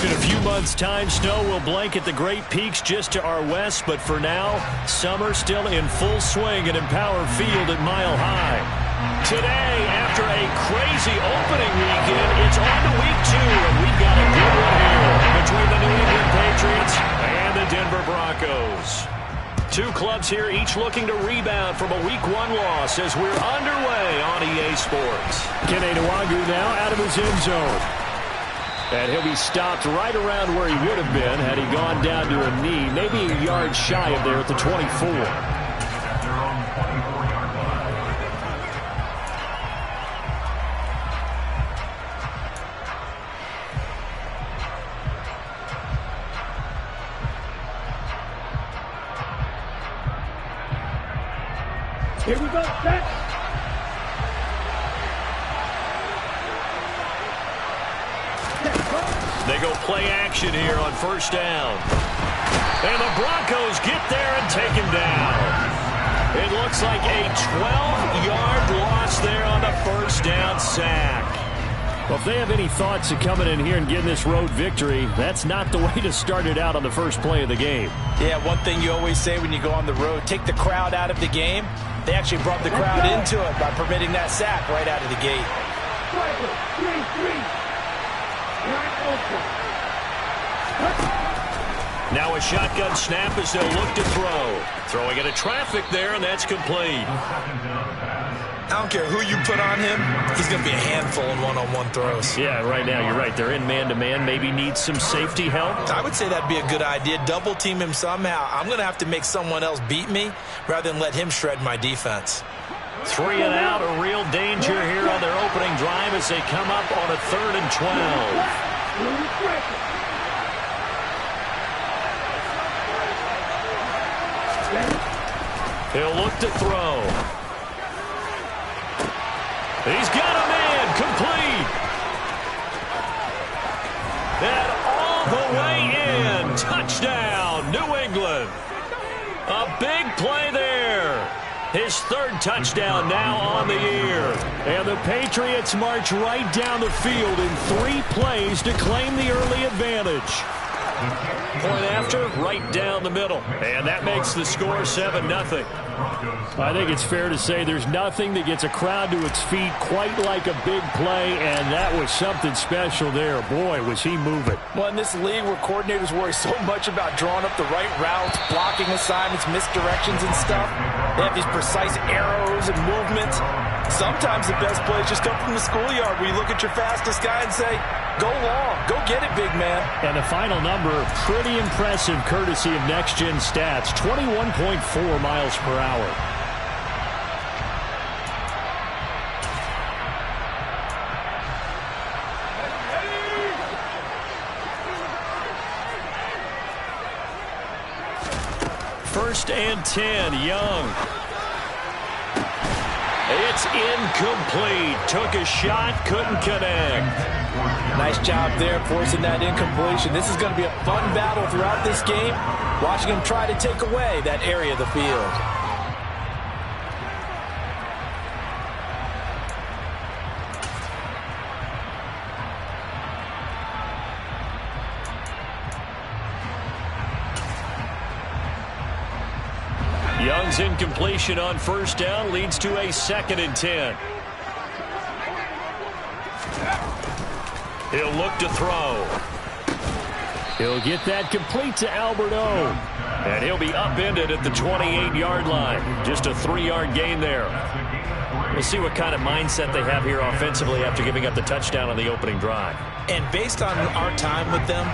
In a few months' time, snow will blanket the Great Peaks just to our west, but for now, summer still in full swing at Empower Field at Mile High. Today, after a crazy opening weekend, it's on to week 2, and we've got a good one here between the New England Patriots and the Denver Broncos. Two clubs here, each looking to rebound from a week 1 loss as we're underway on EA Sports. Kene Nwangwu now out of his end zone. And he'll be stopped right around where he would have been had he gone down to a knee, maybe a yard shy of there at the 24. Here we go, set. They go play action here on first down. And the Broncos get there and take him down. It looks like a 12-yard loss there on the first down sack. Well, if they have any thoughts of coming in here and getting this road victory, that's not the way to start it out on the first play of the game. Yeah, one thing you always say when you go on the road, take the crowd out of the game. They actually brought the crowd into it by permitting that sack right out of the gate. Now a shotgun snap as they'll look to throw. Throwing into traffic there, and that's complete. I don't care who you put on him, he's going to be a handful in one-on-one throws. Yeah, right now you're right. They're in man-to-man, maybe needs some safety help. I would say that'd be a good idea. Double team him somehow. I'm going to have to make someone else beat me rather than let him shred my defense. 3 and out, a real danger here on their opening drive as they come up on a 3rd and 12. He'll look to throw. He's got a man, complete. And all the way in, touchdown, New England. A big play there. His 3rd touchdown now on the year. And the Patriots march right down the field in 3 plays to claim the early advantage. Point after, right down the middle. And that makes the score 7-0. I think it's fair to say there's nothing that gets a crowd to its feet quite like a big play, and that was something special there. Boy, was he moving. Well, in this league where coordinators worry so much about drawing up the right routes, blocking assignments, misdirections and stuff, they have these precise arrows and movements. Sometimes the best plays just come from the schoolyard where you look at your fastest guy and say, go long, go get it, big man. And the final number, pretty impressive courtesy of Next Gen Stats, 21.4 miles per hour. First and 10, Young. It's incomplete. Took a shot, couldn't connect. Nice job there forcing that incompletion. This is going to be a fun battle throughout this game, watching him try to take away that area of the field. Young's incompletion on first down leads to a 2nd and 10. He'll look to throw. He'll get that complete to Albert O. And he'll be upended at the 28-yard line. Just a 3-yard gain there. We'll see what kind of mindset they have here offensively after giving up the touchdown on the opening drive. And based on our time with them,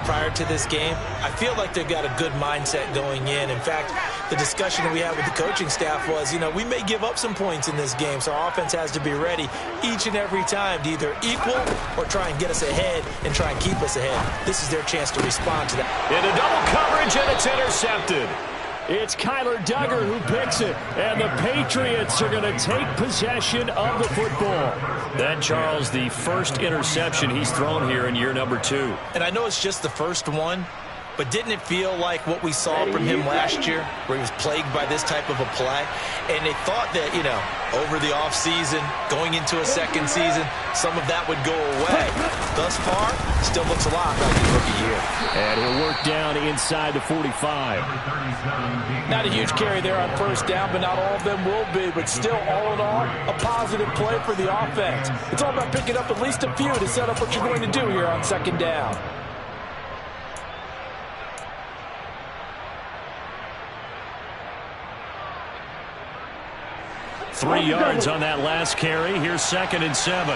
prior to this game, I feel like they've got a good mindset going in. In fact, the discussion that we had with the coaching staff was, we may give up some points in this game, so our offense has to be ready each and every time to either equal or try and get us ahead and try and keep us ahead. This is their chance to respond to that. Into double coverage, and it's intercepted. It's Kyler Duggar who picks it, and the Patriots are going to take possession of the football. Then, Charles, the first interception he's thrown here in year number 2. And I know it's just the first one, but didn't it feel like what we saw from him last year, where he was plagued by this type of a play? And they thought that, you know, over the offseason, going into a second season, some of that would go away. Thus far, still looks a lot like his rookie year. And he'll work down inside the 45. Not a huge carry there on first down, but not all of them will be. But still, all in all, a positive play for the offense. It's all about picking up at least a few to set up what you're going to do here on second down. Three yards on that last carry. Here's 2nd and 7.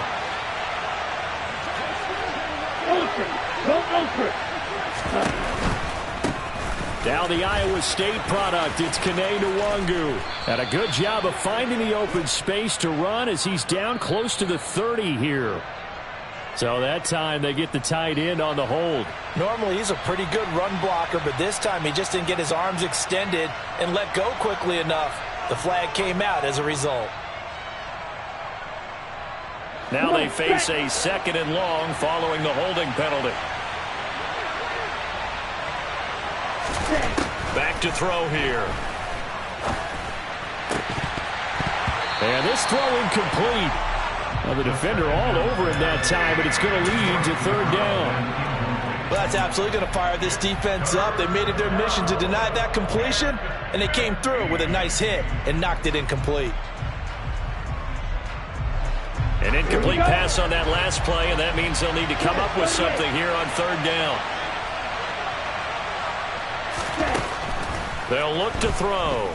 Now the Iowa State product. It's Kene Nwangu. And a good job of finding the open space to run as he's down close to the 30 here. So that time they get the tight end on the hold. Normally he's a pretty good run blocker, but this time he just didn't get his arms extended and let go quickly enough. The flag came out as a result. Now they face a 2nd and long following the holding penalty. Back to throw here. And this throw incomplete. Well, the defender all over him that time, but it's going to lead to 3rd down. Well, that's absolutely going to fire this defense up. They made it their mission to deny that completion, and they came through with a nice hit and knocked it incomplete. An incomplete pass on that last play, and that means they'll need to come up with something here on 3rd down. They'll look to throw.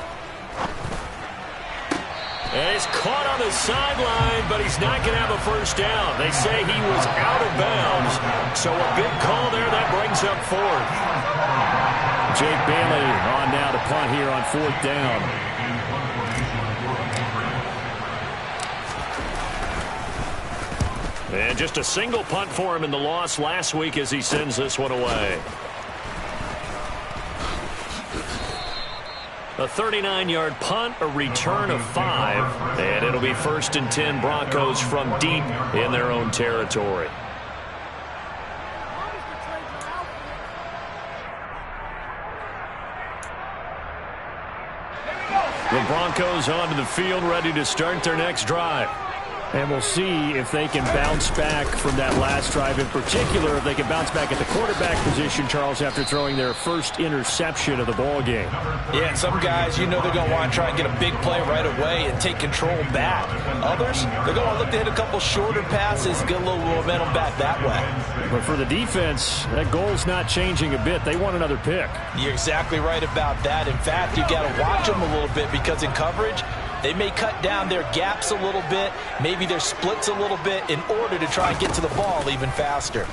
And he's caught on the sideline, but he's not going to have a first down. They say he was out of bounds. So a big call there. That brings up 4th. Jake Bailey on now to punt here on 4th down. And just a single punt for him in the loss last week as he sends this one away. A 39-yard punt, a return of 5, and it'll be 1st and 10 Broncos from deep in their own territory. The Broncos onto the field, ready to start their next drive. And we'll see if they can bounce back from that last drive. In particular, if they can bounce back at the quarterback position, Charles, after throwing their first interception of the ball game. Yeah, and some guys, you know they're going to want to try and get a big play right away and take control back. Others, they're going to look to hit a couple shorter passes, get a little momentum back that way. But for the defense, that goal's not changing a bit. They want another pick. You're exactly right about that. In fact, you got to watch them a little bit because in coverage, they may cut down their gaps a little bit, maybe their splits a little bit in order to try and get to the ball even faster.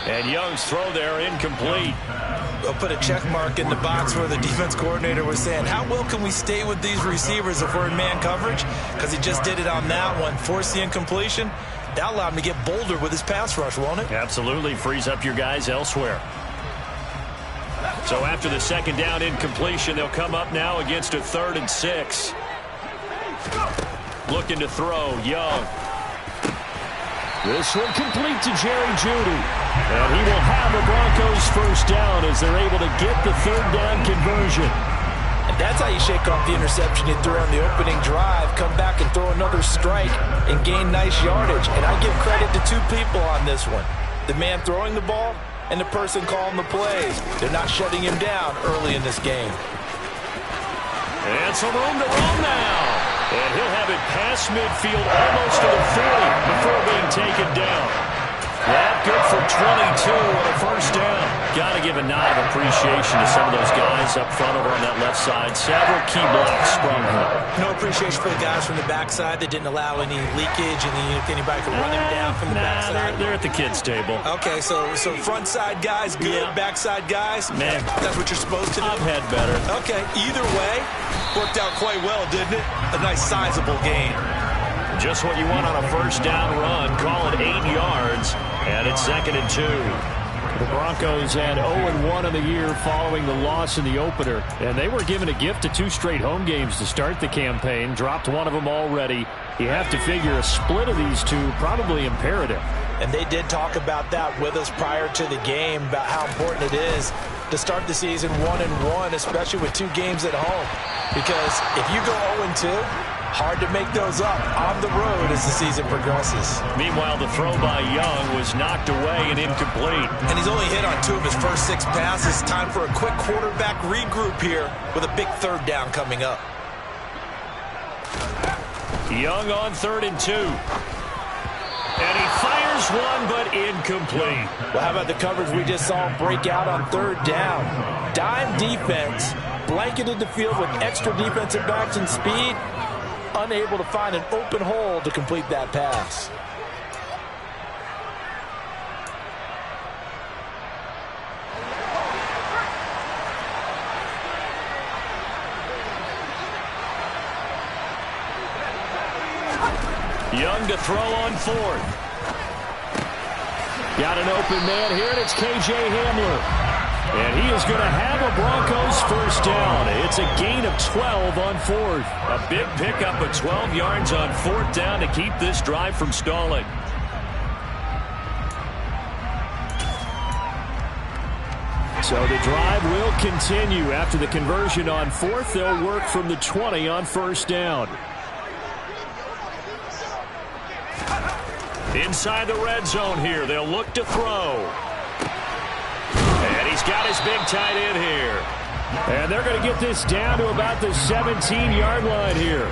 And Young's throw there incomplete. I'll put a check mark in the box where the defense coordinator was saying, how well can we stay with these receivers if we're in man coverage? Because he just did it on that one, forced the incompletion. That'll allow him to get bolder with his pass rush, won't it? Absolutely, frees up your guys elsewhere. So after the 2nd down incompletion, they'll come up now against a 3rd and 6. Looking to throw, Young. This one complete to Jerry Jeudy. And he will have a Broncos first down as they're able to get the 3rd down conversion. And that's how you shake off the interception you threw on the opening drive, come back and throw another strike and gain nice yardage. And I give credit to 2 people on this one. The man throwing the ball and the person calling the plays. They're not shutting him down early in this game. And some room to run now. And he'll have it past midfield almost to the 40 before being taken down. That good for 22 on a first down. Got to give a nod of appreciation to some of those guys up front over on that left side. Several key blocks from him. No appreciation for the guys from the backside that didn't allow any leakage and anybody could run him down from the backside. They're at the kids' table. Okay, so front side guys good, backside guys, man, that's what you're supposed to do. I've had better. Okay, either way, worked out quite well, didn't it? A nice sizable gain. Just what you want on a first down run. Call it 8 yards, and it's 2nd and 2. The Broncos had 0-1 in the year following the loss in the opener, and they were given a gift of 2 straight home games to start the campaign. Dropped one of them already. You have to figure a split of these 2 probably imperative. And they did talk about that with us prior to the game, about how important it is to start the season 1-1, especially with 2 games at home. Because if you go 0-2, hard to make those up on the road as the season progresses. Meanwhile, the throw by Young was knocked away and incomplete. And he's only hit on 2 of his first 6 passes. Time for a quick quarterback regroup here with a big 3rd down coming up. Young on 3rd and 2. And he fires one, but incomplete. Well, how about the coverage we just saw break out on 3rd down? Dime defense, blanketed the field with extra defensive backs and speed, unable to find an open hole to complete that pass. Young to throw on 4th. Got an open man here, and it's K.J. Hamler. And he is going to have a Broncos 1st down. It's a gain of 12 on 4th. A big pickup of 12 yards on 4th down to keep this drive from stalling. So the drive will continue. After the conversion on 4th, they'll work from the 20 on 1st down. Inside the red zone here, they'll look to throw. And he's got his big tight end here. And they're going to get this down to about the 17-yard line here.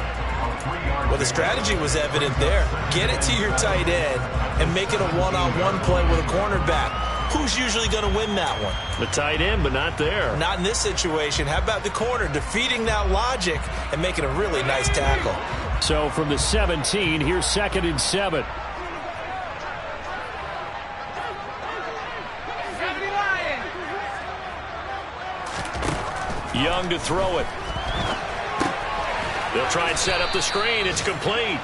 Well, the strategy was evident there. Get it to your tight end and make it a one-on-one play with a cornerback. Who's usually going to win that one? The tight end, but not there. Not in this situation. How about the corner defeating that logic and making a really nice tackle? So from the 17, here's 2nd and 7. Young to throw it. They'll try and set up the screen. It's complete.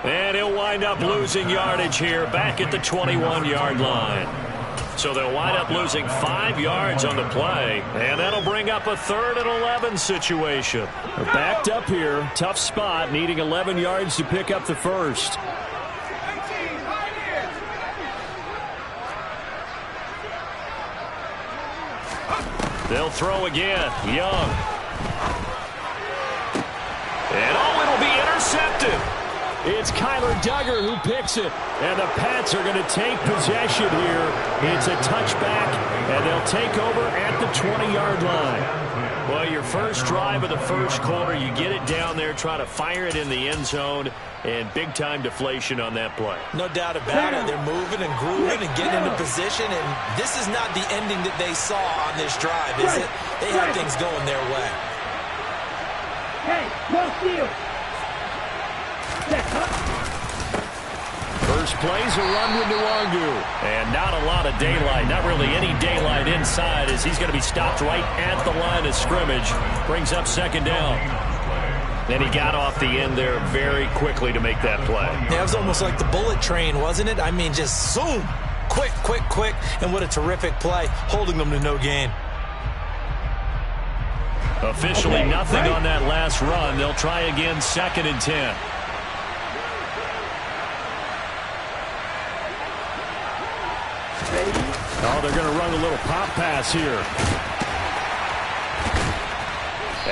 And he'll wind up losing yardage here back at the 21-yard line. So they'll wind up losing 5 yards on the play. And that'll bring up a 3rd and 11 situation. They're backed up here. Tough spot, needing 11 yards to pick up the 1st. They'll throw again. Young. And it'll be intercepted. It's Kyler Duggar who picks it. And the Pats are going to take possession here. It's a touchback, and they'll take over at the 20-yard line. Well, your first drive of the first quarter, you get it down there, try to fire it in the end zone, and big-time deflation on that play. No doubt about it. They're moving and grooving and getting into position, and this is not the ending that they saw on this drive, is it? They have things going their way. Hey, no steal. First play's a run with Nwangu. And not a lot of daylight, not really any daylight inside, as he's going to be stopped right at the line of scrimmage. Brings up 2nd down. And he got off the end there very quickly to make that play. Yeah, it was almost like the bullet train, wasn't it? I mean, just zoom. Quick, quick, quick. And what a terrific play, holding them to no gain. Officially nothing on that last run. They'll try again, 2nd and 10. Oh, they're going to run a little pop pass here.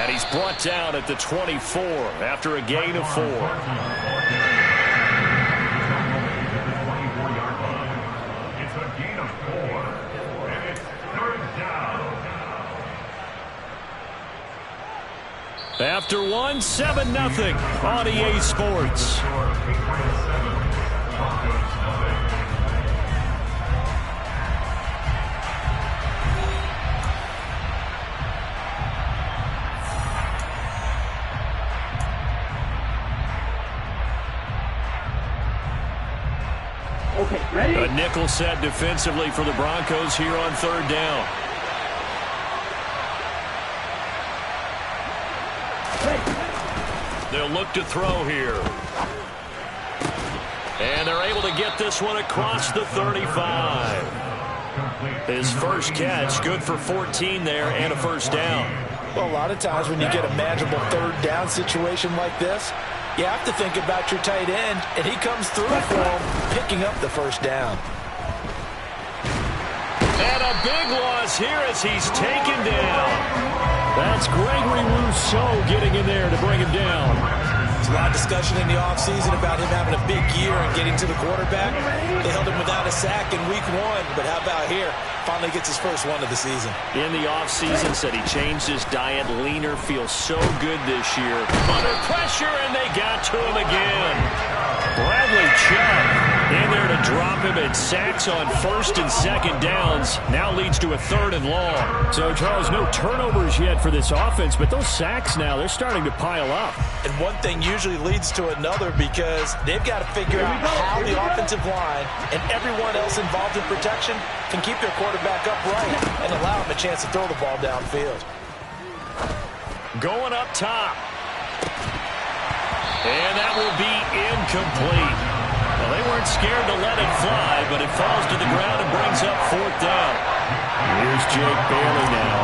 And he's brought down at the 24 after a gain of 4. It's a gain of 4, and it's 3rd down. After 1, 7-0 on EA Sports. Okay, ready? A nickel set defensively for the Broncos here on 3rd down. They'll look to throw here. And they're able to get this one across the 35. His first catch, good for 14 there and a 1st down. Well, a lot of times when you get a manageable 3rd down situation like this, You have to think about your tight end, and he comes through for him, picking up the first down. And a big loss here as he's taken down. That's Gregory Rousseau getting in there to bring him down. There's a lot of discussion in the offseason about him having a big year and getting to the quarterback. They held him without a sack in week 1, but how about here? Finally gets his first one of the season. In the offseason, said he changed his diet. Leaner, feels so good this year. Under pressure, and they got to him again. Bradley Chubb in there to drop him, and sacks on first and second downs. Now leads to a 3rd and long. So, Charles, no turnovers yet for this offense, but those sacks now, they're starting to pile up. And one thing usually leads to another because they've got to figure out how the offensive line and everyone else involved in protection can keep their quarterback upright and allow him a chance to throw the ball downfield. Going up top. And that will be incomplete. Well, they weren't scared to let it fly, but it falls to the ground and brings up 4th down. Here's Jake Bailey now.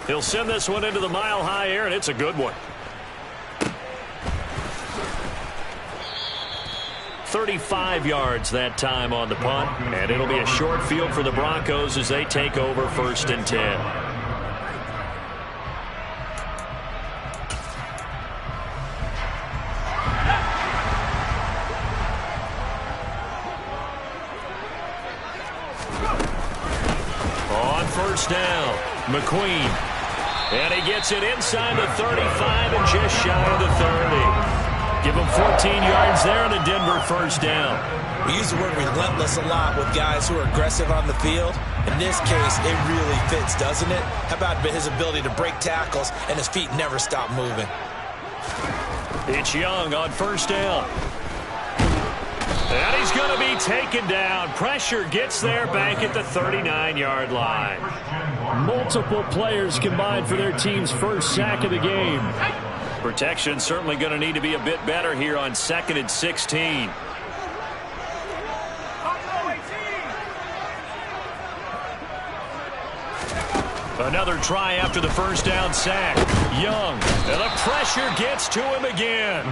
He'll send this one into the mile-high air, and it's a good one. 35 yards that time on the punt, and it'll be a short field for the Broncos as they take over 1st and 10. On 1st down, McQueen. And he gets it inside the 35 and just shy of the 30. Give him 14 yards there and a Denver 1st down. We use the word relentless a lot with guys who are aggressive on the field. In this case, it really fits, doesn't it? How about his ability to break tackles and his feet never stop moving? It's Young on 1st down. And he's going to be taken down. Pressure gets there back at the 39-yard line. Multiple players combined for their team's first sack of the game. Protection certainly going to need to be a bit better here on 2nd and 16. Another try after the 1st down sack. Young, and the pressure gets to him again.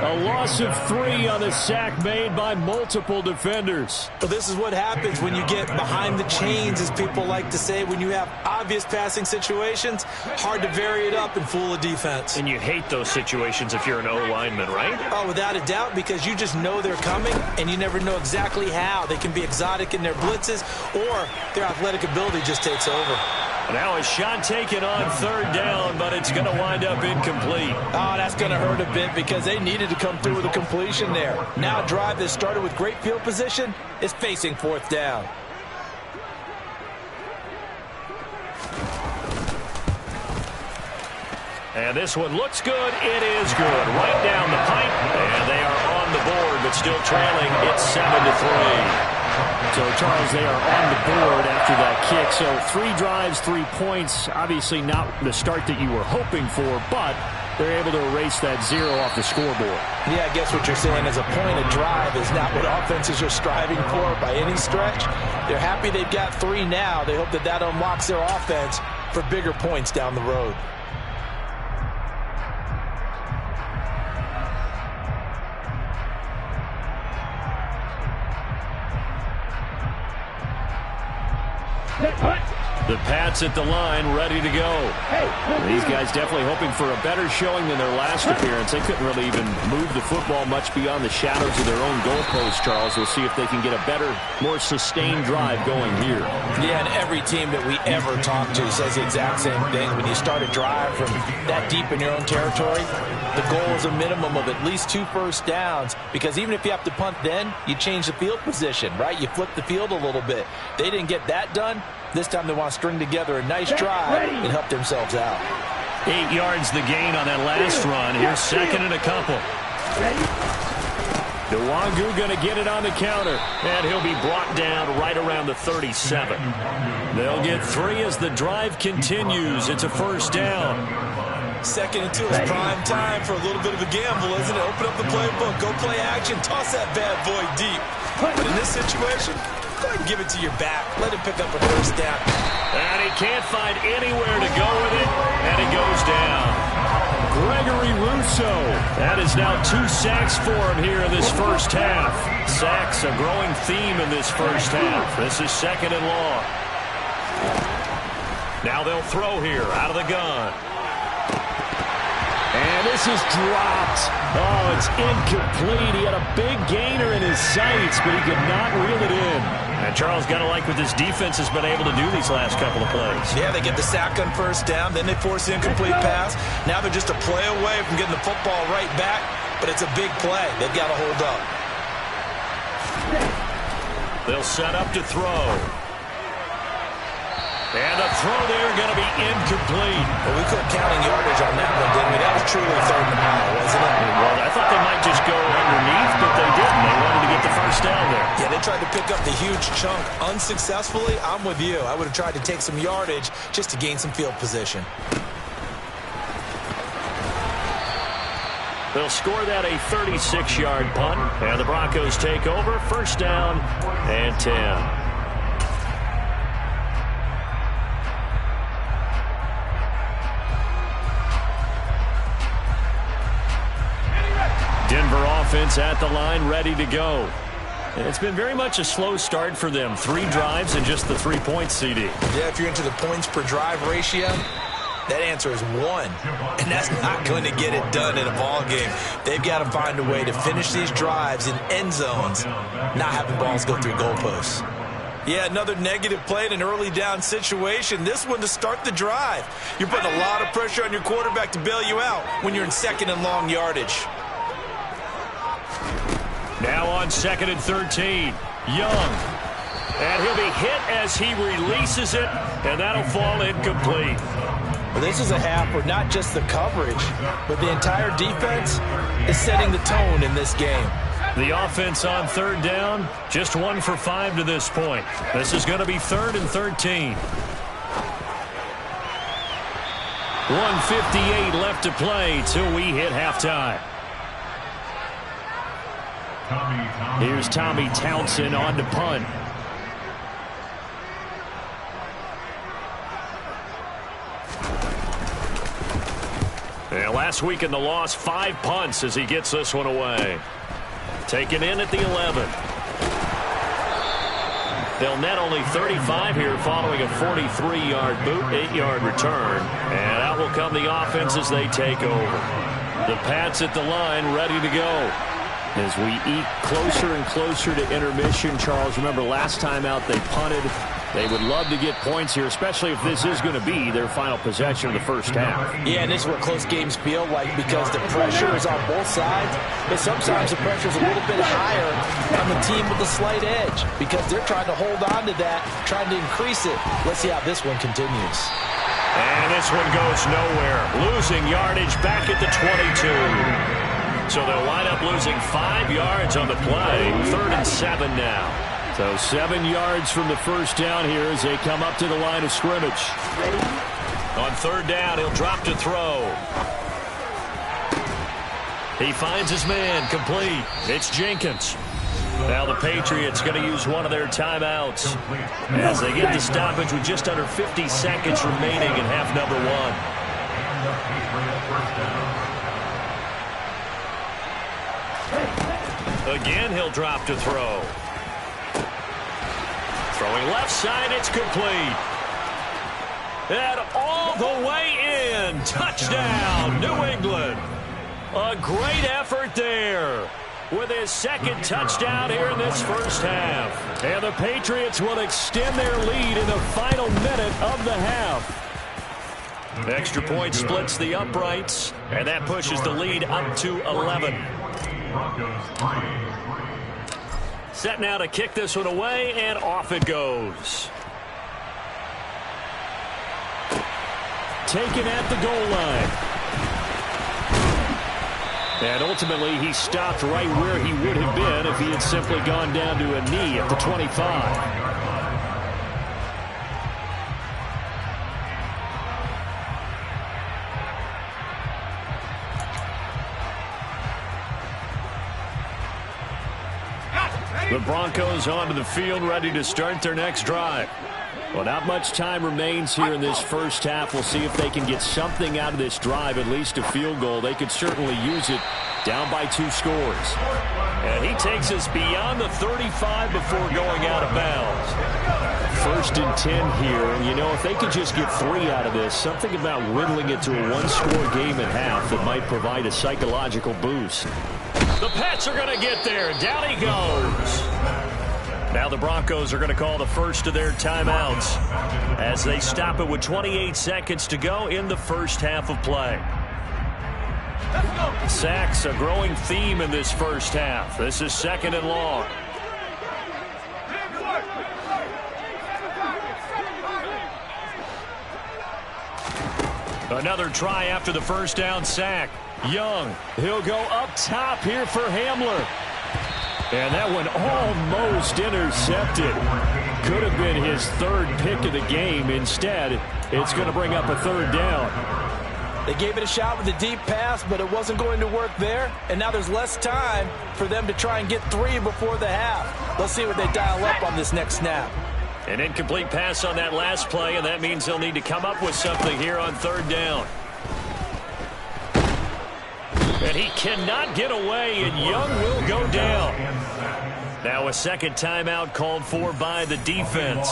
A loss of 3 on the sack made by multiple defenders. Well, this is what happens when you get behind the chains, as people like to say. When you have obvious passing situations, hard to vary it up and fool a defense. And you hate those situations if you're an O-lineman, right? Oh, without a doubt, because you just know they're coming, and you never know exactly how. They can be exotic in their blitzes, or their athletic ability just takes over. Now a shot taken on 3rd down, but it's going to wind up incomplete. Oh, that's going to hurt a bit because they needed to come through with a completion there. Now a drive that started with great field position is facing 4th down. And this one looks good. It is good. Right down the pipe. And they are on the board, but still trailing. It's 7-3. So, Charles, they are on the board after that kick. So 3 drives, 3 points. Obviously not the start that you were hoping for, but they're able to erase that 0 off the scoreboard. Yeah, I guess what you're saying is a point of drive is not what offenses are striving for by any stretch. They're happy they've got 3 now. They hope that that unlocks their offense for bigger points down the road. The Pats at the line, ready to go. These guys definitely hoping for a better showing than their last appearance. They couldn't really even move the football much beyond the shadows of their own goalpost, Charles. We'll see if they can get a better, more sustained drive going here. Yeah, and every team that we ever talk to says the exact same thing. When you start a drive from that deep in your own territory, the goal is a minimum of at least 2 first downs, because even if you have to punt then, you change the field position, right? You flip the field a little bit. They didn't get that done. This time they want to string together a nice drive and help themselves out. 8 yards the gain on that last run. Here's 2nd and a couple. Nwangu going to get it on the counter, and he'll be brought down right around the 37. They'll get 3 as the drive continues. It's a 1st down. 2nd and 2 is prime time for a little bit of a gamble, isn't it? Open up the playbook, go play action, toss that bad boy deep. But in this situation, go ahead and give it to your back. Let him pick up a first down. And he can't find anywhere to go with it, and he goes down. Gregory Rousseau. That is now 2 sacks for him here in this first half. Sacks, a growing theme in this first half. This is 2nd and long. Now they'll throw here out of the gun. And this is dropped. Oh, it's incomplete. He had a big gainer in his sights, but he could not reel it in. And Charles, got to like what this defense has been able to do these last couple of plays. Yeah, they get the sack on first down, then they force the incomplete pass. Now they're just a play away from getting the football right back, but it's a big play. They've got to hold up. They'll set up to throw. And the throw there going to be incomplete. Well, we couldn't counting yardage on that one, didn't we? That was truly 3rd and mile, wasn't it? Well, I thought they might just go underneath, but they didn't. They wanted to get the first down there. Yeah, they tried to pick up the huge chunk unsuccessfully. I'm with you. I would have tried to take some yardage just to gain some field position. They'll score that a 36-yard punt, and the Broncos take over. First down and 10. Denver offense at the line, ready to go. It's been very much a slow start for them. 3 drives and just the 3 points, CD. Yeah, if you're into the points per drive ratio, that answer is 1. And that's not going to get it done in a ball game. They've got to find a way to finish these drives in end zones, not having balls go through goalposts. Yeah, another negative play in an early down situation. This one to start the drive. You're putting a lot of pressure on your quarterback to bail you out when you're in 2nd and long yardage. Now on 2nd and 13, Young. And he'll be hit as he releases it, and that'll fall incomplete. Well, this is a half where not just the coverage, but the entire defense is setting the tone in this game. The offense on 3rd down, just 1 for 5 to this point. This is going to be 3rd and 13. 1:58 left to play till we hit halftime. Here's Tommy Townsend on to punt. And last week in the loss, 5 punts as he gets this one away. Taken in at the 11. They'll net only 35 here following a 43-yard boot, 8-yard return. And out will come the offense as they take over. The Pats at the line ready to go. As we eat closer and closer to intermission, Charles, remember last time out they punted. They would love to get points here, especially if this is going to be their final possession of the first half. Yeah, and this is what close games feel like because the pressure is on both sides, but sometimes the pressure is a little bit higher on the team with the slight edge because they're trying to hold on to that, trying to increase it. Let's see how this one continues. And this one goes nowhere. Losing yardage back at the 22. So they'll wind up losing 5 yards on the play. 3rd and 7 now. So 7 yards from the first down here as they come up to the line of scrimmage. On 3rd down, he'll drop to throw. He finds his man, complete. It's Jenkins. Now the Patriots going to use one of their timeouts as they get the stoppage with just under 50 seconds remaining in half number 1. Again, he'll drop to throw. Throwing left side, it's complete. And all the way in. Touchdown, New England. A great effort there with his 2nd touchdown here in this first half. And the Patriots will extend their lead in the final minute of the half. Extra point splits the uprights, and that pushes the lead up to 11. Set now to kick this one away, and off it goes. Taken at the goal line. And ultimately, he stopped right where he would have been if he had simply gone down to a knee at the 25. The Broncos onto the field, ready to start their next drive. Well, not much time remains here in this first half. We'll see if they can get something out of this drive, at least a field goal. They could certainly use it, down by 2 scores. And he takes us beyond the 35 before going out of bounds. First and 10 here. And, you know, if they could just get 3 out of this, something about whittling it to a 1-score game at half that might provide a psychological boost. The Pats are going to get there. Down he goes. Now the Broncos are going to call the first of their timeouts as they stop it with 28 seconds to go in the first half of play. Sacks, a growing theme in this first half. This is 2nd and long. Another try after the first down sack. Young, he'll go up top here for Hamler. And that one almost intercepted. Could have been his 3rd pick of the game. Instead, it's going to bring up a 3rd down. They gave it a shot with a deep pass, but it wasn't going to work there. And now there's less time for them to try and get 3 before the half. Let's see what they dial up on this next snap. An incomplete pass on that last play, and that means they'll need to come up with something here on 3rd down. And he cannot get away, and Young will go down. Now a second timeout called for by the defense.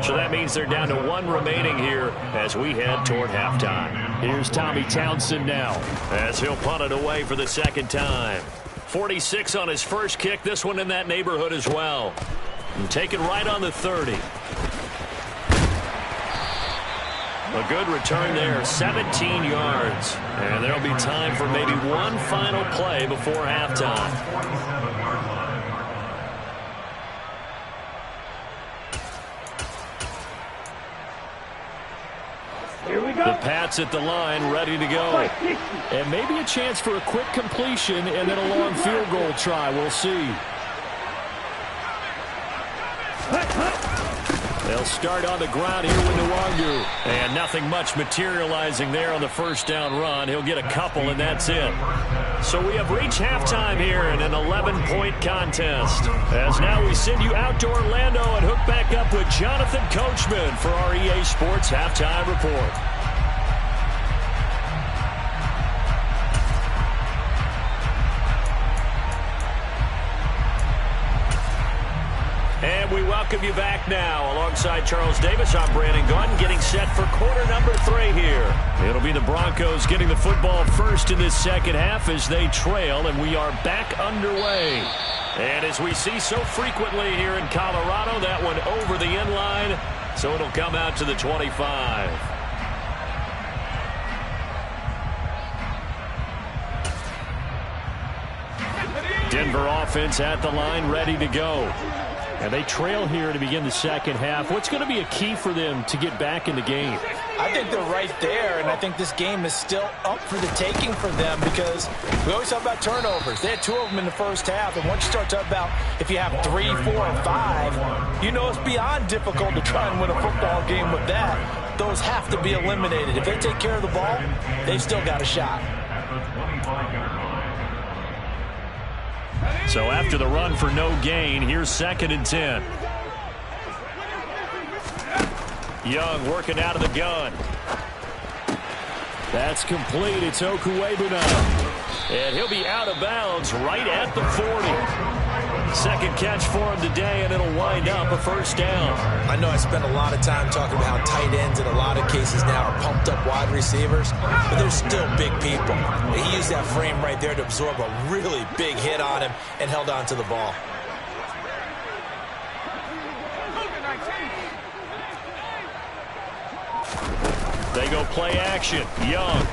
So that means they're down to 1 remaining here as we head toward halftime. Here's Tommy Townsend now as he'll punt it away for the 2nd time. 46 on his first kick, this one in that neighborhood as well. And taken right on the 30. A good return there, 17 yards. And there'll be time for maybe one final play before halftime. Here we go. The Pats at the line, ready to go. And maybe a chance for a quick completion and then a long field goal try. We'll see. They'll start on the ground here with Nwangu. And nothing much materializing there on the first down run. He'll get a couple, and that's it. So we have reached halftime here in an 11-point contest. As now we send you out to Orlando and hook back up with Jonathan Coachman for our EA Sports Halftime Report. And we welcome you back now. Alongside Charles Davis, I'm Brandon Gaudin, getting set for quarter number 3 here. It'll be the Broncos getting the football first in this second half as they trail, and we are back underway. And as we see so frequently here in Colorado, that one over the end line, so it'll come out to the 25. Denver offense at the line, ready to go. And they trail here to begin the second half. What's going to be a key for them to get back in the game? I think they're right there, and I think this game is still up for the taking for them because we always talk about turnovers. They had 2 of them in the first half, and once you start talking about if you have 3, 4, and 5, you know it's beyond difficult to try and win a football game with that. Those have to be eliminated. If they take care of the ball, they've still got a shot. So after the run for no gain, here's 2nd and 10. Young working out of the gun. That's complete. It's Okuebu now. And he'll be out of bounds right at the 40. Second catch for him today, and it'll wind up a first down. I know I spent a lot of time talking about how tight ends in a lot of cases now are pumped up wide receivers, but they're still big people. He used that frame right there to absorb a really big hit on him and held on to the ball. They go play action. Young.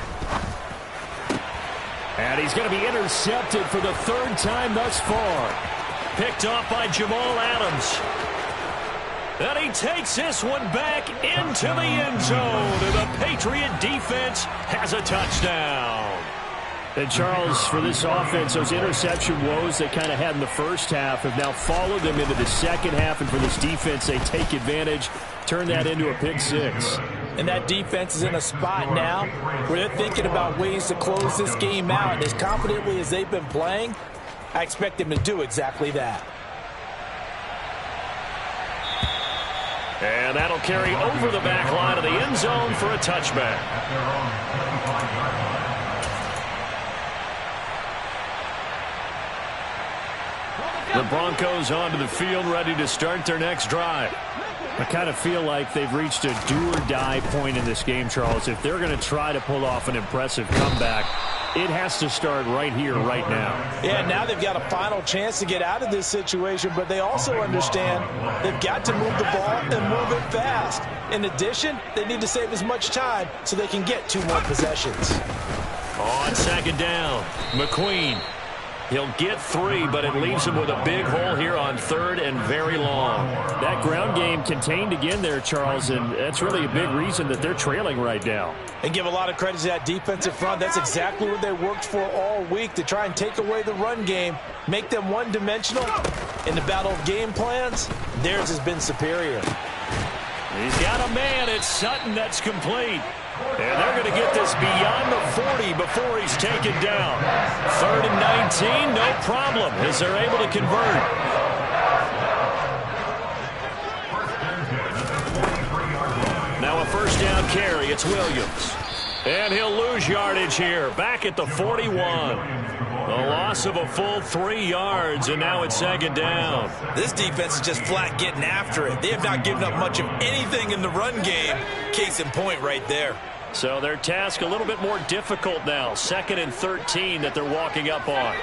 And he's going to be intercepted for the 3rd time thus far. Picked off by Jamal Adams. And he takes this one back into the end zone. And the Patriot defense has a touchdown. And Charles, for this offense, those interception woes they kind of had in the first half have now followed them into the second half. And for this defense, they take advantage, turn that into a pick 6. And that defense is in a spot now where they're thinking about ways to close this game out. And as confidently as they've been playing, I expect them to do exactly that. And that'll carry over the back line of the end zone for a touchback. The Broncos onto the field, ready to start their next drive. I kind of feel like they've reached a do-or-die point in this game, Charles. If they're going to try to pull off an impressive comeback, it has to start right here, right now. Yeah, now they've got a final chance to get out of this situation, but they also understand they've got to move the ball and move it fast. In addition, they need to save as much time so they can get 2 more possessions. On second down, McQueen. He'll get 3, but it leaves him with a big hole here on 3rd and very long. That ground game contained again there, Charles, and that's really a big reason that they're trailing right now. And give a lot of credit to that defensive front. That's exactly what they worked for all week, to try and take away the run game, make them one-dimensional. In the battle of game plans, theirs has been superior. He's got a man. It's Sutton. That's complete. And they're going to get this beyond the 40 before he's taken down. 3rd and 19, no problem, as they're able to convert. Now a first down carry. It's Williams. And he'll lose yardage here, back at the 41. A loss of a full 3 yards, and now it's 2nd down. This defense is just flat getting after it. They have not given up much of anything in the run game. Case in point right there. So their task a little bit more difficult now. 2nd and 13 that they're walking up on.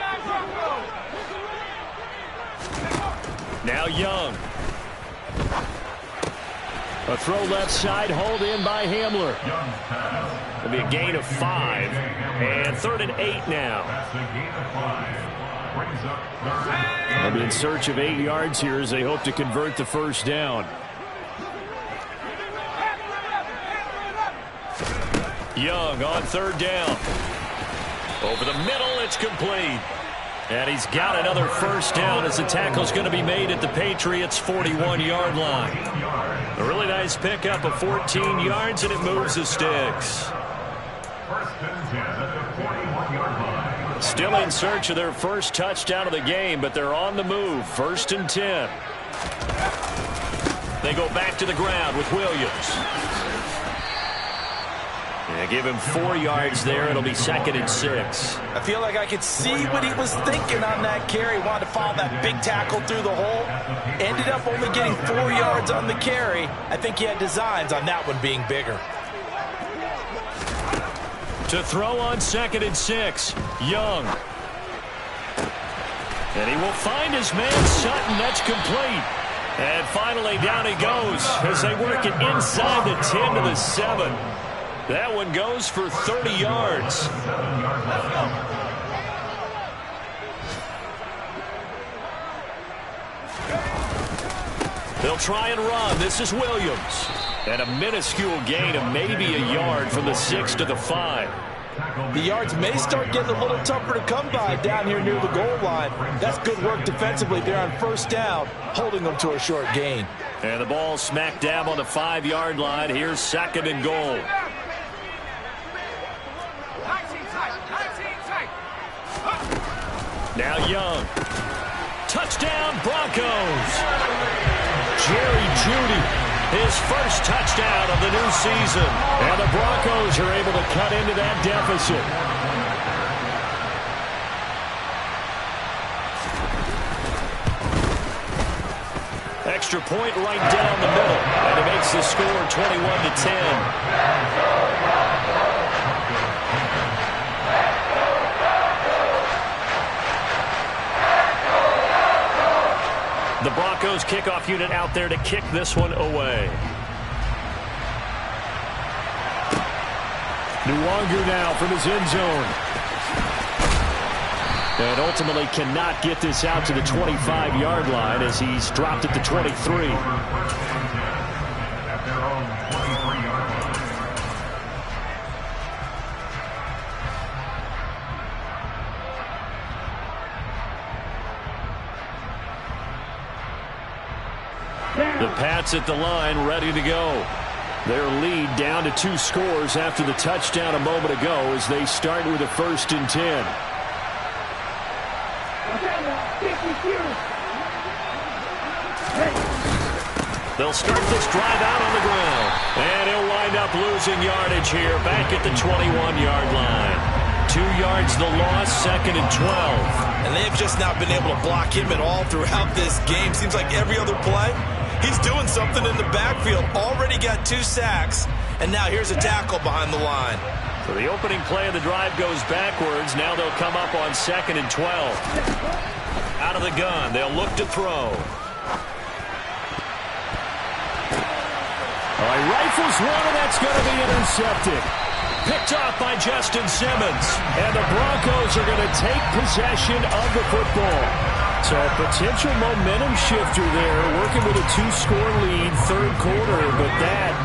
Now Young. A throw left side, hauled in by Hamler. It'll be a gain of 5. And 3rd and 8 now. They'll be in search of 8 yards here as they hope to convert the first down. Young on 3rd down. Over the middle, it's complete. And he's got another first down as the tackle's going to be made at the Patriots' 41-yard line. A really nice pickup of 14 yards, and it moves the sticks. Still in search of their first touchdown of the game, but they're on the move. 1st and 10. They go back to the ground with Williams. Yeah, give him 4 yards there. It'll be 2nd and 6. I feel like I could see what he was thinking on that carry. Wanted to follow that big tackle through the hole. Ended up only getting 4 yards on the carry. I think he had designs on that one being bigger. To throw on 2nd and 6, Young. And he will find his man Sutton. That's complete. And finally down he goes as they work it inside the 10 to the 7. That one goes for 30 yards. They'll try and run. This is Williams. And a minuscule gain of maybe a yard from the 6 to the 5. The yards may start getting a little tougher to come by down here near the goal line. That's good work defensively there on 1st down, holding them to a short gain. And the ball smack dab on the 5-yard line. Here's 2nd and goal. Now Young. Touchdown, Broncos. Jerry Jeudy, his first touchdown of the new season. And the Broncos are able to cut into that deficit. Extra point right down the middle. And it makes the score 21-10. The Broncos kickoff unit out there to kick this one away. Nwangu now from his end zone. And ultimately cannot get this out to the 25-yard line as he's dropped at the 23. The Pats at the line, ready to go. Their lead down to 2 scores after the touchdown a moment ago as they start with a 1st and 10. They'll start this drive out on the ground. And he'll wind up losing yardage here back at the 21-yard line. 2 yards the loss, 2nd and 12. And they've just not been able to block him at all throughout this game. Seems like every other play, he's doing something in the backfield. Already got 2 sacks, and now here's a tackle behind the line. So the opening play of the drive goes backwards. Now they'll come up on 2nd and 12. Out of the gun, they'll look to throw. All right, rifles one, and that's going to be intercepted. Picked off by Justin Simmons. And the Broncos are going to take possession of the football. So a potential momentum shifter there, working with a 2-score lead, 3rd quarter, but that,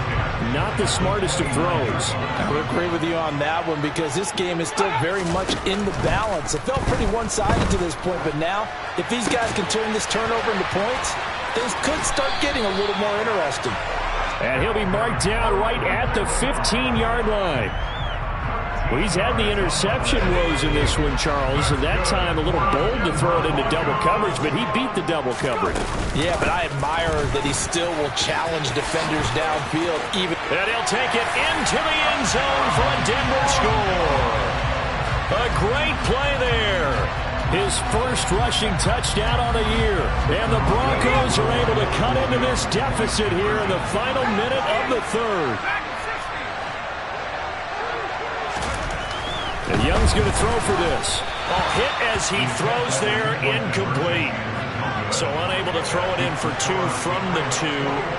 not the smartest of throws. I would agree with you on that one because this game is still very much in the balance. It felt pretty one-sided to this point, but now, if these guys can turn this turnover into points, things could start getting a little more interesting. And he'll be marked down right at the 15-yard line. Well, he's had the interception woes in this one, Charles, and that time a little bold to throw it into double coverage, but he beat the double coverage. Yeah, but I admire that he still will challenge defenders downfield. And he'll take it into the end zone for a Denver score. A great play there. His first rushing touchdown on the year. And the Broncos are able to cut into this deficit here in the final minute of the 3rd. And Young's going to throw for this. Hit as he throws there, incomplete. So unable to throw it in for 2 from the 2.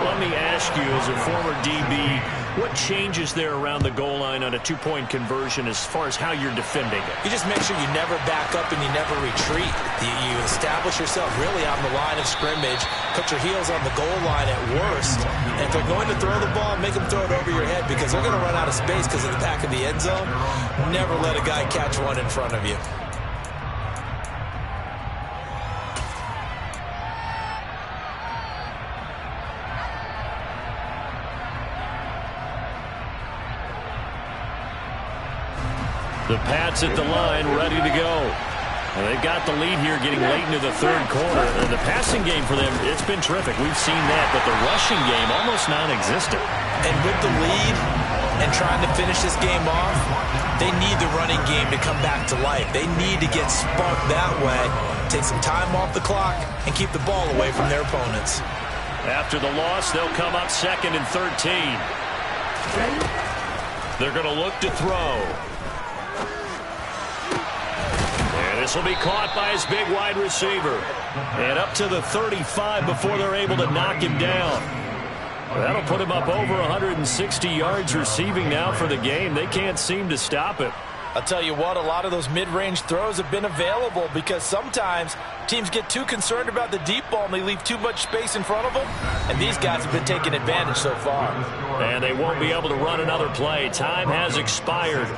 Let me ask you, as a former DB, what changes there around the goal line on a 2-point conversion as far as how you're defending it? You just make sure you never back up and you never retreat. You establish yourself really on the line of scrimmage, put your heels on the goal line at worst, and if they're going to throw the ball, make them throw it over your head because they're going to run out of space because of the back of the end zone. Never let a guy catch one in front of you. The Pats at the line, ready to go. Well, they've got the lead here getting late into the 3rd quarter. And the passing game for them, it's been terrific. We've seen that, but the rushing game almost non-existent. And with the lead and trying to finish this game off, they need the running game to come back to life. They need to get sparked that way, take some time off the clock, and keep the ball away from their opponents. After the loss, they'll come up 2nd and 13. They're going to look to throw. This will be caught by his big wide receiver. And up to the 35 before they're able to knock him down. That'll put him up over 160 yards receiving now for the game. They can't seem to stop it. I'll tell you what, a lot of those mid-range throws have been available because sometimes teams get too concerned about the deep ball and they leave too much space in front of them. And these guys have been taking advantage so far. And they won't be able to run another play. Time has expired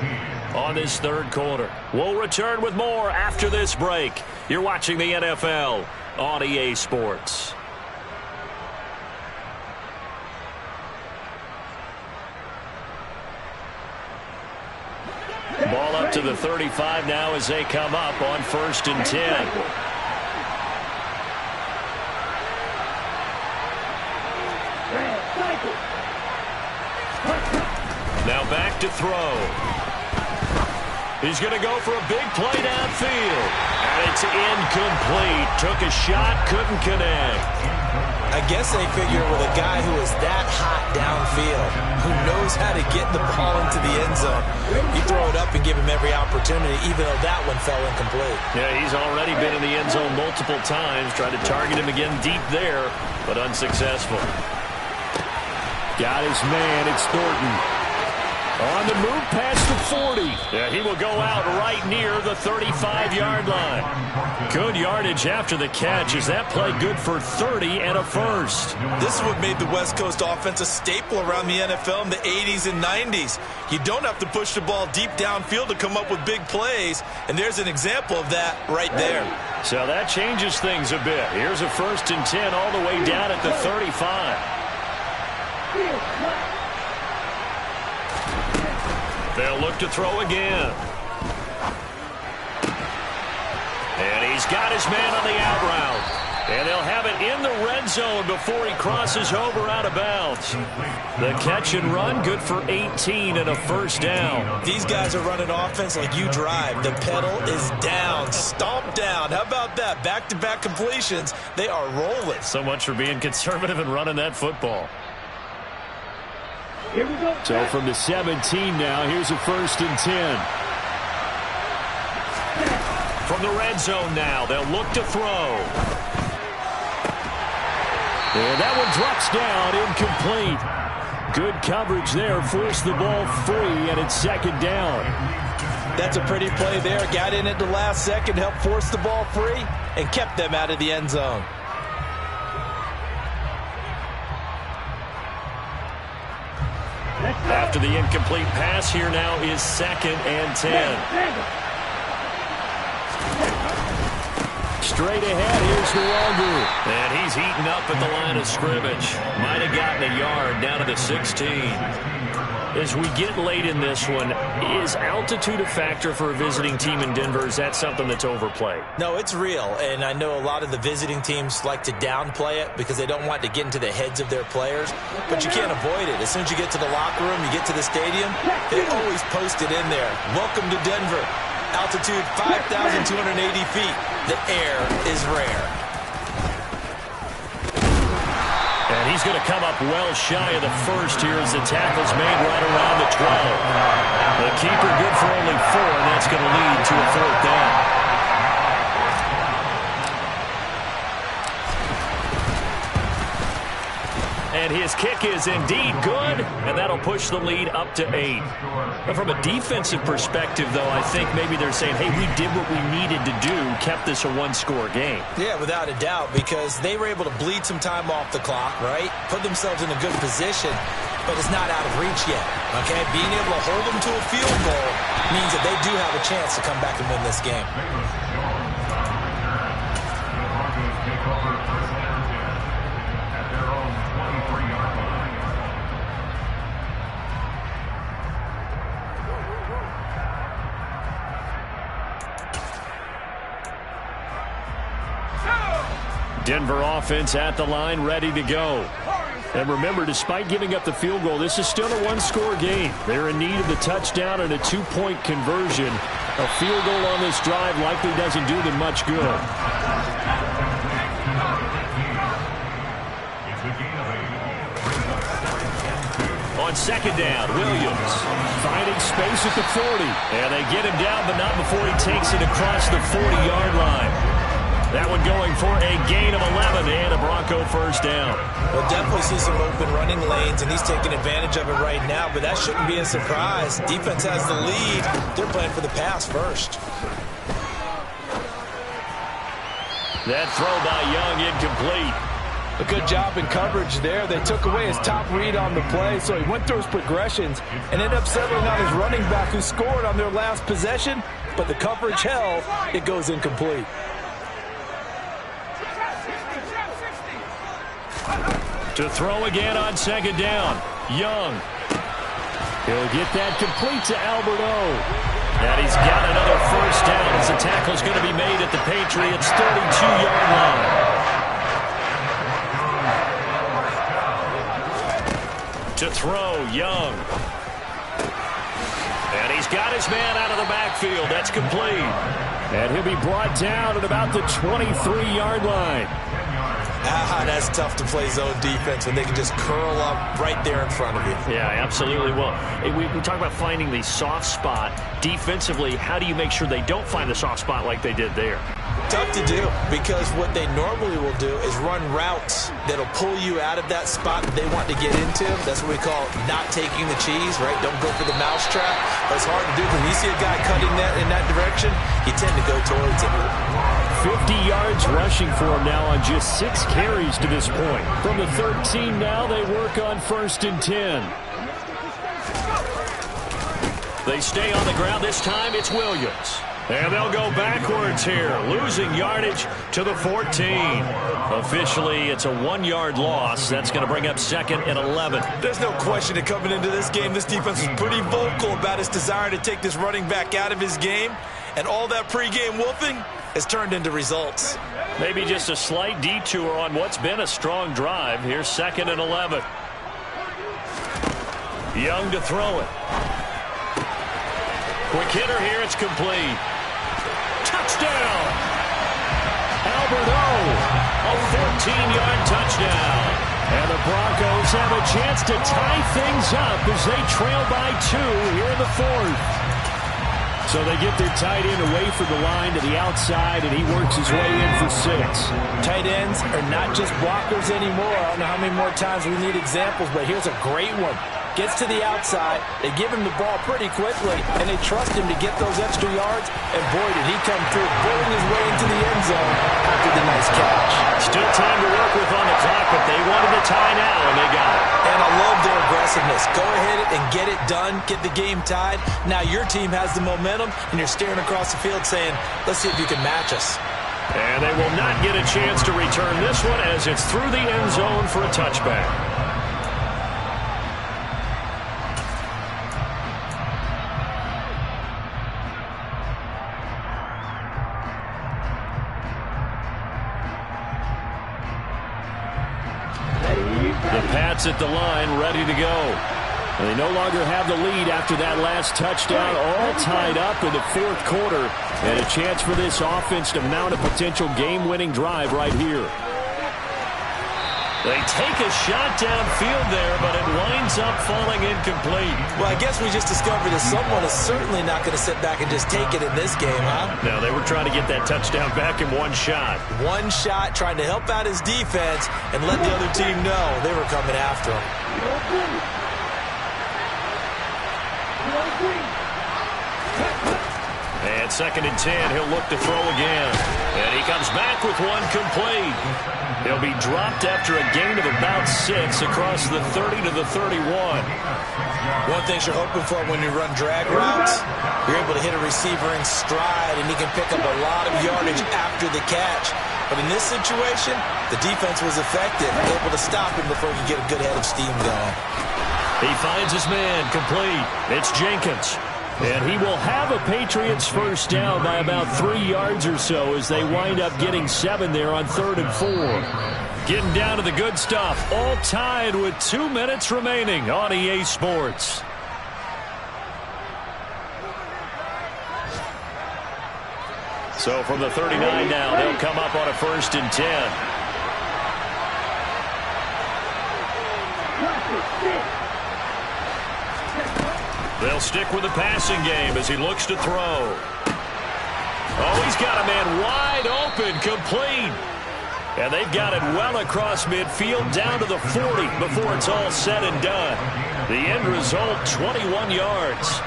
on this 3rd quarter. We'll return with more after this break. You're watching the NFL on EA Sports. Ball up to the 35 now as they come up on 1st and 10. Now back to throw. He's going to go for a big play downfield. And it's incomplete. Took a shot, couldn't connect. I guess they figure with a guy who is that hot downfield, who knows how to get the ball into the end zone, you throw it up and give him every opportunity, even though that one fell incomplete. Yeah, he's already been in the end zone multiple times. Tried to target him again deep there, but unsuccessful. Got his man. It's Thornton. On the move past the 40. Yeah, he will go out right near the 35-yard line. Good yardage after the catch. Is that play good for 30 and a first? This is what made the West Coast offense a staple around the NFL in the 80s and 90s. You don't have to push the ball deep downfield to come up with big plays, and there's an example of that right there. So that changes things a bit. Here's a 1st and 10 all the way down at the 35. They'll look to throw again. And he's got his man on the out route. And they'll have it in the red zone before he crosses over out of bounds. The catch and run, good for 18 and a first down. These guys are running offense like you drive. The pedal is down, stomp down. How about that? Back-to-back completions. They are rolling. So much for being conservative and running that football. Here we go. So from the 17 now, here's a 1st and 10. From the red zone now, they'll look to throw. And that one drops down, incomplete. Good coverage there, forced the ball free, and it's 2nd down. That's a pretty play there. Got in at the last second, helped force the ball free, and kept them out of the end zone. After the incomplete pass, here now is 2nd and 10. Straight ahead, here's the longer. And he's heating up at the line of scrimmage. Might have gotten a yard down to the 16. As we get late in this one, is altitude a factor for a visiting team in Denver? Is that something that's overplayed? No, it's real, and I know a lot of the visiting teams like to downplay it because they don't want to get into the heads of their players, but you can't avoid it. As soon as you get to the locker room, you get to the stadium, they always post it in there. Welcome to Denver. Altitude 5,280 feet. The air is rare. And he's going to come up well shy of the first here as the tackle's made right around the 12. The keeper good for only 4, and that's going to lead to a 4th down. And his kick is indeed good, and that'll push the lead up to 8. But from a defensive perspective, though, I think maybe they're saying, hey, we did what we needed to do, kept this a 1-score game. Yeah, without a doubt, because they were able to bleed some time off the clock, right? Put themselves in a good position, but it's not out of reach yet, okay? Being able to hold them to a field goal means that they do have a chance to come back and win this game. Denver offense at the line, ready to go. And remember, despite giving up the field goal, this is still a 1-score game. They're in need of the touchdown and a 2-point conversion. A field goal on this drive likely doesn't do them much good. On 2nd down, Williams finding space at the 40. And they get him down, but not before he takes it across the 40-yard line. That one going for a gain of 11 and a Bronco first down. We'll definitely see some open running lanes, and he's taking advantage of it right now, but that shouldn't be a surprise. Defense has the lead. They're playing for the pass first. That throw by Young incomplete. A good job in coverage there. They took away his top read on the play, so he went through his progressions and ended up settling on his running back who scored on their last possession, but the coverage held. It goes incomplete. To throw again on 2nd down. Young. He'll get that complete to Alberto. And he's got another first down as the tackle's going to be made at the Patriots' 32-yard line. To throw, Young. And he's got his man out of the backfield. That's complete. And he'll be brought down at about the 23-yard line. That's tough to play zone defense when they can just curl up right there in front of you. Yeah, absolutely. Well, we talk about finding the soft spot. Defensively, how do you make sure they don't find the soft spot like they did there? Tough to do, because what they normally will do is run routes that'll pull you out of that spot that they want to get into. That's what we call not taking the cheese, right? Don't go for the mousetrap. But it's hard to do because when you see a guy cutting that in that direction, you tend to go towards it. 50 yards rushing for him now on just 6 carries to this point. From the 13 now, they work on 1st and 10. They stay on the ground. This time it's Williams. And they'll go backwards here, losing yardage to the 14. Officially, it's a 1-yard loss. That's going to bring up 2nd and 11. There's no question that coming into this game, this defense was pretty vocal about its desire to take this running back out of his game. And all that pregame wolfing has turned into results. Maybe just a slight detour on what's been a strong drive. Here's 2nd and 11. Young to throw it. Quick hitter here. It's complete. Touchdown! Albert O. A 14-yard touchdown. And the Broncos have a chance to tie things up as they trail by 2 here in the 4th. So they get their tight end away from the line to the outside, and he works his way in for 6. Tight ends are not just blockers anymore. I don't know how many more times we need examples, but here's a great one. Gets to the outside, they give him the ball pretty quickly, and they trust him to get those extra yards, and boy, did he come through, bulling his way into the end zone after the nice catch. Still time to work with on the clock, but they wanted the tie now, and they got it. And I love their aggressiveness. Go ahead and get it done, get the game tied. Now your team has the momentum, and you're staring across the field saying, let's see if you can match us. And they will not get a chance to return this one as it's through the end zone for a touchback. The Pats at the line, ready to go. And they no longer have the lead after that last touchdown, all tied up in the 4th quarter. And a chance for this offense to mount a potential game-winning drive right here. They take a shot downfield there, but it winds up falling incomplete. Well, I guess we just discovered that someone is certainly not going to sit back and just take it in this game, huh? No, they were trying to get that touchdown back in one shot. One shot, trying to help out his defense and let the other team know they were coming after him. And 2nd and 10, he'll look to throw again. And he comes back with one complete. He'll be dropped after a gain of about 6 across the 30 to the 31. One thing you're hoping for when you run drag routes, you're able to hit a receiver in stride, and he can pick up a lot of yardage after the catch. But in this situation, the defense was effective, able to stop him before he could get a good head of steam going. He finds his man complete. It's Jenkins. And he will have a Patriots first down by about 3 yards or so as they wind up getting 7 there on 3rd and 4. Getting down to the good stuff. All tied with 2 minutes remaining on EA Sports. So from the 39 now, they'll come up on a 1st and 10. They'll stick with the passing game as he looks to throw. Oh, he's got a man wide open, complete. And they've got it well across midfield down to the 40 before it's all said and done. The end result, 21 yards.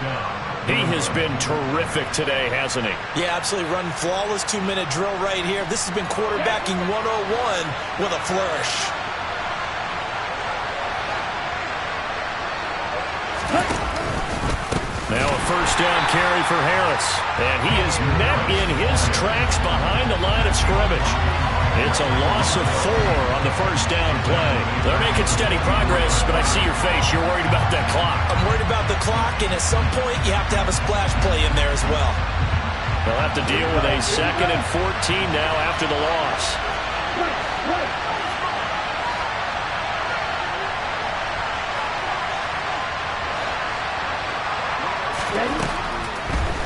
He has been terrific today, hasn't he? Yeah, absolutely running flawless 2-minute drill right here. This has been quarterbacking 101 with a flourish. Now a first down carry for Harris. And he is met in his tracks behind the line of scrimmage. It's a loss of 4 on the first down play. They're making steady progress, but I see your face. You're worried about that clock. I'm worried about the clock, and at some point you have to have a splash play in there as well. They'll have to deal with a 2nd and 14 now after the loss.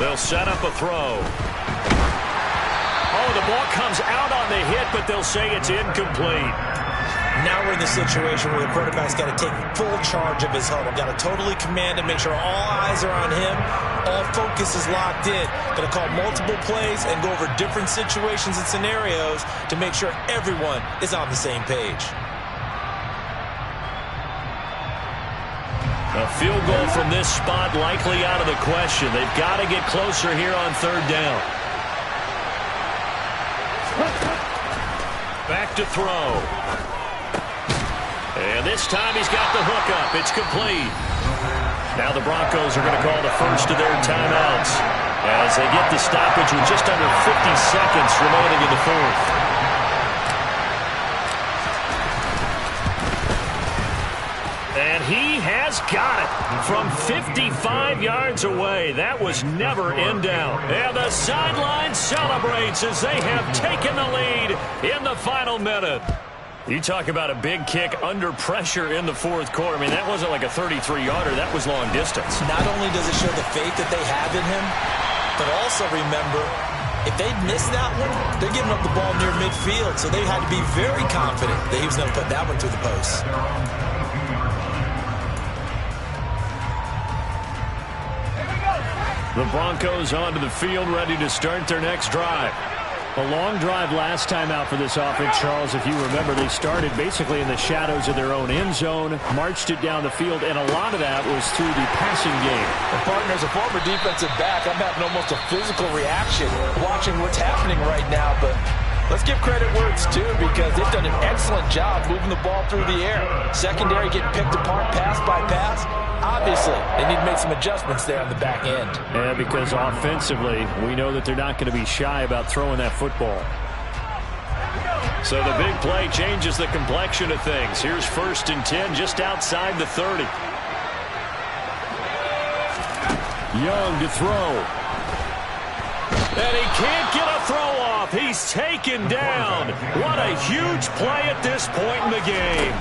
They'll set up a throw. Oh, the ball comes out on the hit, but they'll say it's incomplete. Now we're in the situation where the quarterback's got to take full charge of his huddle. Got to totally command and make sure all eyes are on him. All focus is locked in. Got to call multiple plays and go over different situations and scenarios to make sure everyone is on the same page. A field goal from this spot likely out of the question. They've got to get closer here on 3rd down. Back to throw. And this time he's got the hook up. It's complete. Now the Broncos are going to call the first of their timeouts as they get the stoppage with just under 50 seconds remaining in the 4th. And he has just got it from 55 yards away. That was never in doubt. And the sideline celebrates as they have taken the lead in the final minute. You talk about a big kick under pressure in the fourth quarter. I mean, that wasn't like a 33-yarder. That was long distance. Not only does it show the faith that they have in him, but also remember, if they'd missed that one, they're giving up the ball near midfield, so they had to be very confident that he was going to put that one through the post. The Broncos onto the field, ready to start their next drive. A long drive last time out for this offense, Charles. If you remember, they started basically in the shadows of their own end zone, marched it down the field, and a lot of that was through the passing game. And partner, as a former defensive back, I'm having almost a physical reaction watching what's happening right now. But let's give credit where it's due, because they've done an excellent job moving the ball through the air. Secondary getting picked apart pass by pass. Obviously, they need to make some adjustments there on the back end. Yeah, because offensively, we know that they're not going to be shy about throwing that football. So the big play changes the complexion of things. Here's 1st and 10 just outside the 30. Young to throw. And he can't get a throw off. He's taken down. What a huge play at this point in the game.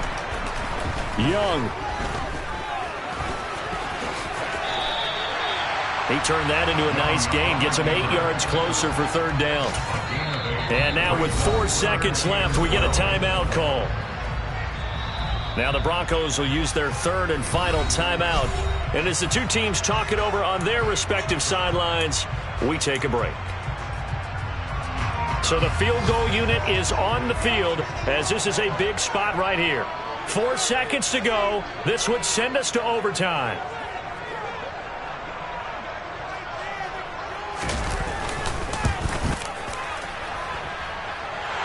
Young. He turned that into a nice gain. Gets him 8 yards closer for 3rd down. And now with 4 seconds left, we get a timeout call. Now the Broncos will use their 3rd and final timeout. And as the two teams talk it over on their respective sidelines, we take a break. So the field goal unit is on the field, as this is a big spot right here. 4 seconds to go. This would send us to overtime.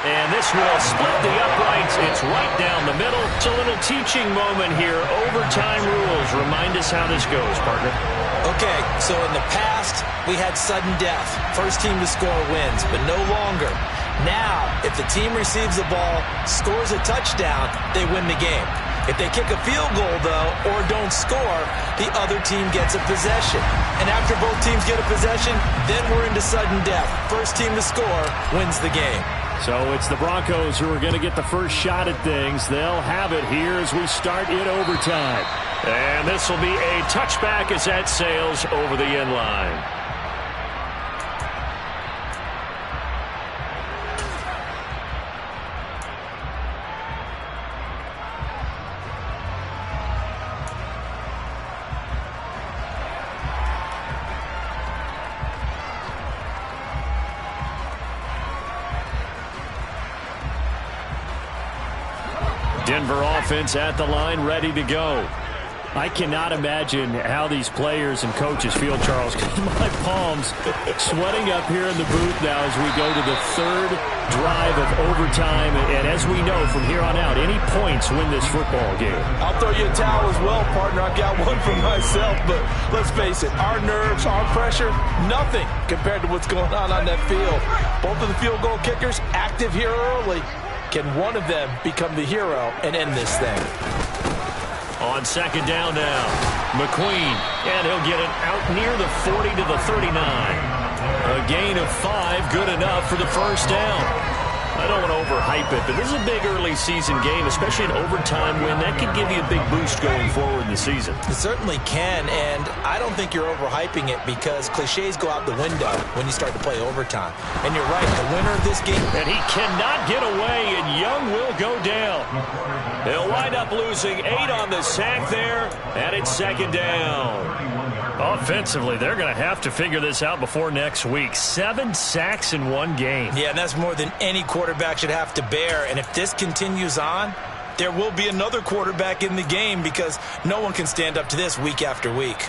And this will split the uprights. It's right down the middle. It's a little teaching moment here. Overtime rules. Remind us how this goes, partner. Okay, so in the past, we had sudden death. First team to score wins, but no longer. Now, if the team receives the ball, scores a touchdown, they win the game. If they kick a field goal, though, or don't score, the other team gets a possession. And after both teams get a possession, then we're into sudden death. First team to score wins the game. So it's the Broncos who are going to get the first shot at things. They'll have it here as we start in overtime. And this will be a touchback as that sails over the end line. Denver offense at the line, ready to go. I cannot imagine how these players and coaches feel, Charles, because my palms sweating up here in the booth now as we go to the 3rd drive of overtime. And as we know, from here on out, any points win this football game. I'll throw you a towel as well, partner. I've got one for myself, but let's face it, our nerves, our pressure, nothing compared to what's going on that field. Both of the field goal kickers active here early. Can one of them become the hero and end this thing? On 2nd down now, McQueen, and he'll get it out near the 40 to the 39. A gain of 5, good enough for the 1st down. I don't want to overhype it, but this is a big early season game, especially an overtime win. That could give you a big boost going forward in the season. It certainly can, and I don't think you're overhyping it because cliches go out the window when you start to play overtime. And you're right, the winner of this game. And he cannot get away, and Young will go down. They'll wind up losing 8 on the sack there, and it's 2nd down. Offensively, they're going to have to figure this out before next week. 7 sacks in one game. Yeah, and that's more than any quarterback should have to bear. And if this continues on, there will be another quarterback in the game because no one can stand up to this week after week.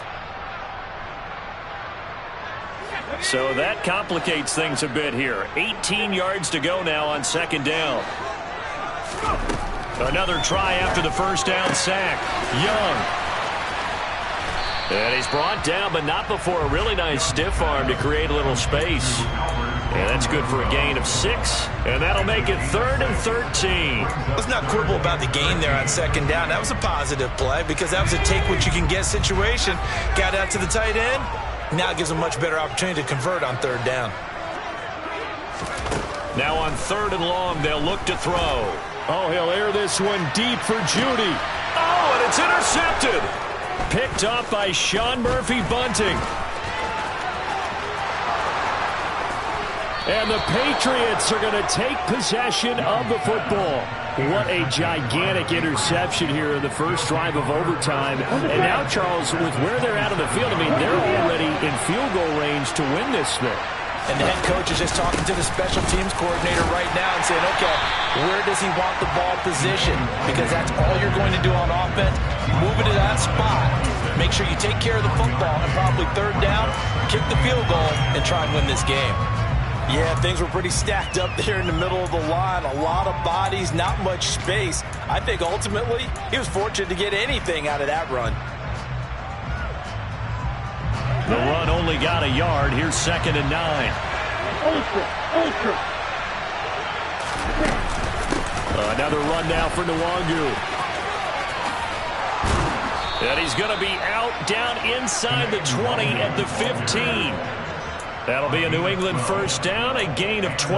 So that complicates things a bit here. 18 yards to go now on 2nd down. Another try after the 1st down sack. Young. And he's brought down, but not before a really nice stiff arm to create a little space. And that's good for a gain of 6, and that'll make it 3rd and 13. Let's not quibble about the gain there on second down. That was a positive play because that was a take-what-you-can-get situation. Got out to the tight end. Now it gives them a much better opportunity to convert on 3rd down. Now on 3rd and long, they'll look to throw. Oh, he'll air this one deep for Judy. Oh, and it's intercepted. Picked off by Sean Murphy-Bunting. And the Patriots are going to take possession of the football. What a gigantic interception here in the first drive of overtime. And now, Charles, with where they're at on the field, I mean, they're already in field goal range to win this thing. And the head coach is just talking to the special teams coordinator right now and saying, okay, where does he want the ball positioned? Because that's all you're going to do on offense. Move it to that spot. Make sure you take care of the football and probably 3rd down, kick the field goal, and try and win this game. Yeah, things were pretty stacked up there in the middle of the line. A lot of bodies, not much space. I think ultimately he was fortunate to get anything out of that run. The run only got a yard. Here's 2nd and 9. Ultra. Another run now for Nwangu. And he's going to be out down inside the 20 at the 15. That'll be a New England first down, a gain of 12.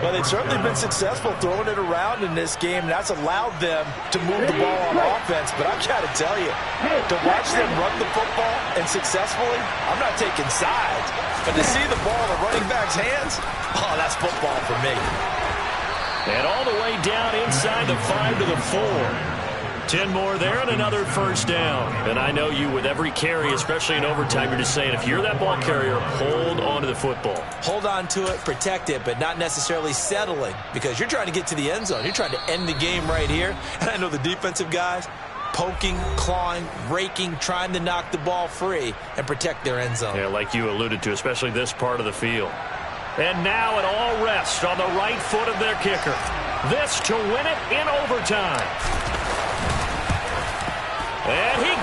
Well, they've certainly been successful throwing it around in this game, and that's allowed them to move the ball on offense. But I've got to tell you, to watch them run the football and successfully, I'm not taking sides. But to see the ball in the running back's hands, oh, that's football for me. And all the way down inside the 5 to the 4. 10 more there and another first down. And I know you with every carry, especially in overtime, you're just saying if you're that ball carrier, hold on to the football. Hold on to it, protect it, but not necessarily settling because you're trying to get to the end zone. You're trying to end the game right here. And I know the defensive guys poking, clawing, raking, trying to knock the ball free and protect their end zone. Yeah, like you alluded to, especially this part of the field. And now it all rests on the right foot of their kicker. This to win it in overtime. And he